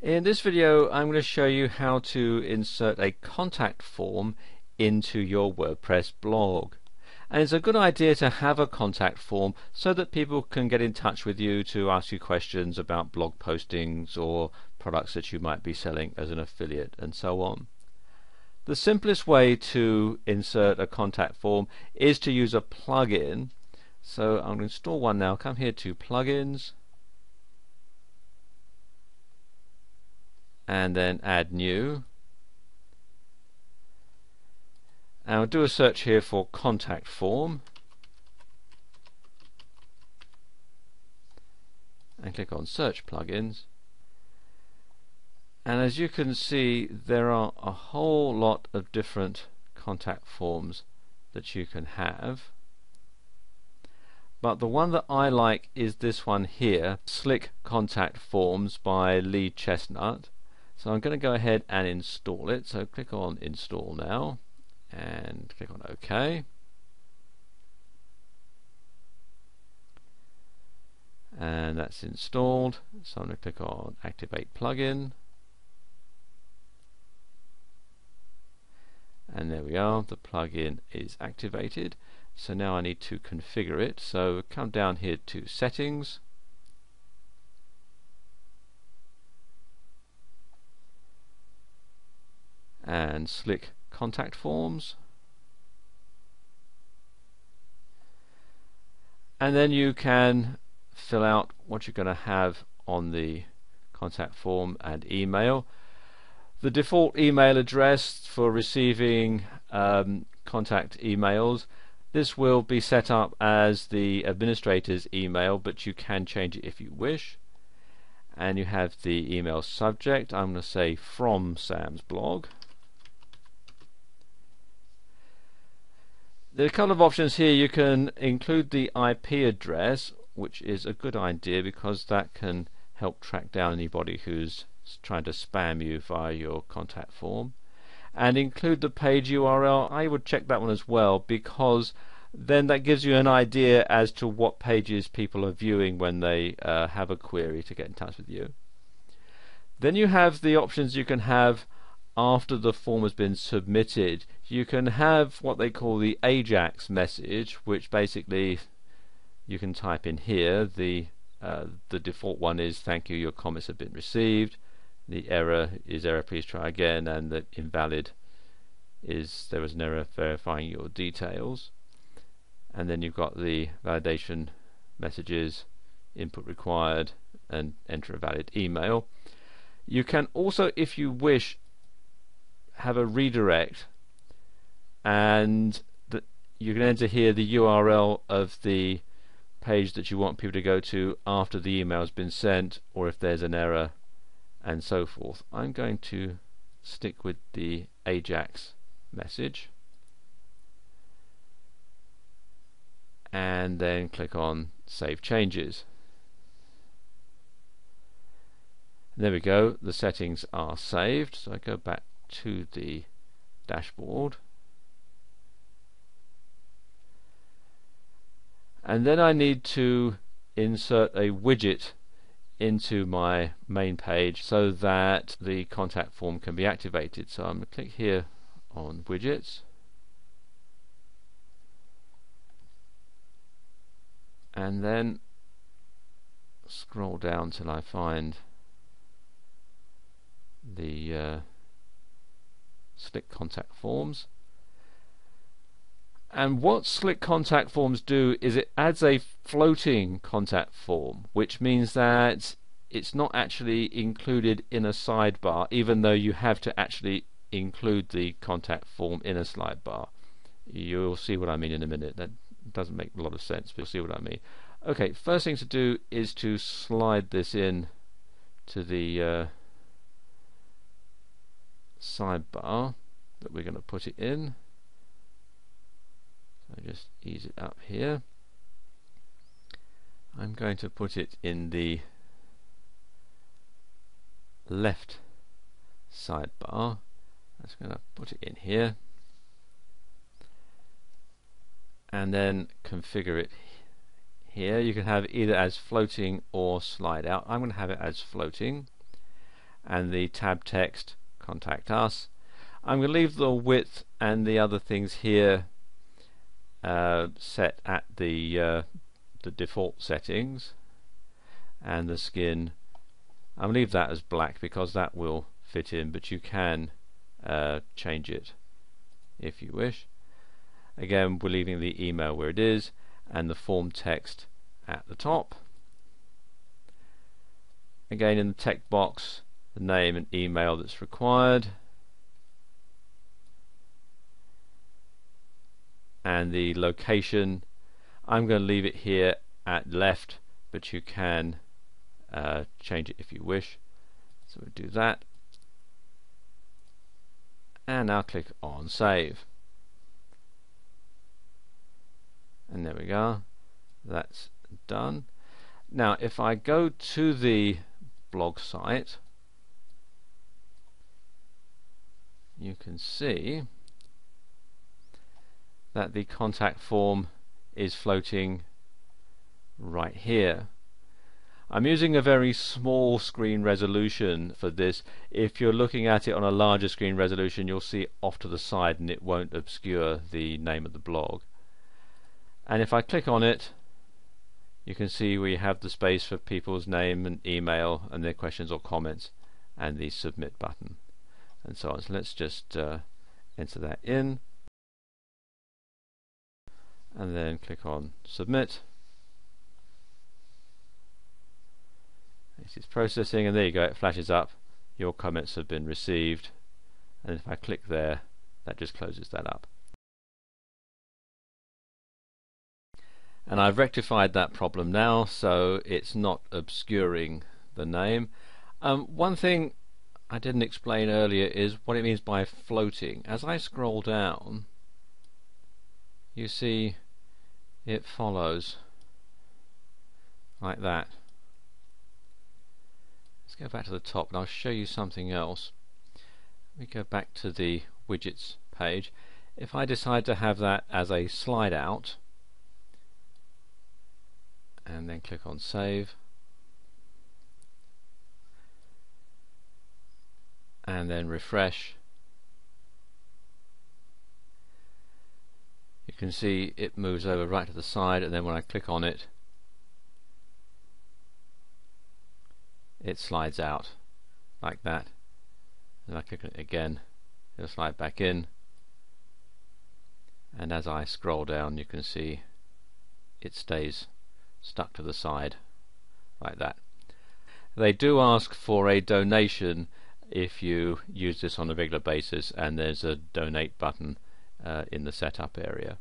In this video I'm going to show you how to insert a contact form into your WordPress blog. And it's a good idea to have a contact form so that people can get in touch with you to ask you questions about blog postings or products that you might be selling as an affiliate and so on. The simplest way to insert a contact form is to use a plugin. So I'm going to install one now. Come here to plugins and then add new, and I'll do a search here for contact form and click on search plugins, and as you can see there are a whole lot of different contact forms that you can have, but the one that I like is this one here, Slick Contact Forms by Lee Chestnut. So I'm going to go ahead and install it. So click on install now and click on OK. And that's installed. So I'm going to click on activate plugin. And there we are, the plugin is activated. So now I need to configure it. So come down here to settings. And Slick Contact Forms, and then you can fill out what you're going to have on the contact form and email. The default email address for receiving contact emails, this will be set up as the administrator's email, but you can change it if you wish. And you have the email subject. I'm going to say from Sam's blog. There are a couple of options here. You can include the IP address, which is a good idea because that can help track down anybody who's trying to spam you via your contact form, and include the page URL. I would check that one as well, because then that gives you an idea as to what pages people are viewing when they have a query to get in touch with you. Then you have the options you can have after the form has been submitted. You can have what they call the AJAX message, which basically you can type in here. The default one is thank you, your comments have been received. The error is error, please try again, and the invalid is there was an error verifying your details. And then you've got the validation messages, input required, and enter a valid email. You can also, if you wish, have a redirect, and you can enter here the URL of the page that you want people to go to after the email has been sent, or if there's an error, and so forth. I'm going to stick with the AJAX message and then click on Save Changes. There we go, the settings are saved. So I go back to the dashboard, and then I need to insert a widget into my main page so that the contact form can be activated. So I'm going to click here on widgets, and then scroll down till I find the Slick Contact Forms. And what Slick Contact Forms do is it adds a floating contact form, which means that it's not actually included in a sidebar, even though you have to actually include the contact form in a sidebar. You'll see what I mean in a minute. That doesn't make a lot of sense, but you'll see what I mean. Okay, first thing to do is to slide this in to the sidebar that we're going to put it in. So just ease it up here. I'm going to put it in the left sidebar. I'm just going to put it in here and then configure it here. You can have either as floating or slide out. I'm going to have it as floating. and the tab text contact us. I'm going to leave the width and the other things here set at the default settings, and the skin I'll leave that as black because that will fit in, but you can change it if you wish. Again, we're leaving the email where it is and the form text at the top. Again, in the text box, the name and email that's required, and the location I'm going to leave it here at left, but you can change it if you wish. So we'll do that, and now click on save, and there we go, that's done. Now if I go to the blog site, you can see that the contact form is floating right here. I'm using a very small screen resolution for this. If you're looking at it on a larger screen resolution, you'll see off to the side and it won't obscure the name of the blog. And if I click on it, you can see we have the space for people's name and email and their questions or comments, and the submit button and so on. So let's just enter that in and then click on submit. This is processing, and there you go, it flashes up, your comments have been received, and if I click there, that just closes that up. And I've rectified that problem now, so it's not obscuring the name. One thing I didn't explain earlier is what it means by floating. As I scroll down, you see it follows like that. Let's go back to the top and I'll show you something else. We go back to the widgets page. If I decide to have that as a slide out and then click on save and then refresh, you can see it moves over right to the side, and then when I click on it, it slides out like that, and I click on it again, it'll slide back in, and as I scroll down you can see it stays stuck to the side like that. They do ask for a donation if you use this on a regular basis, and there's a donate button in the setup area.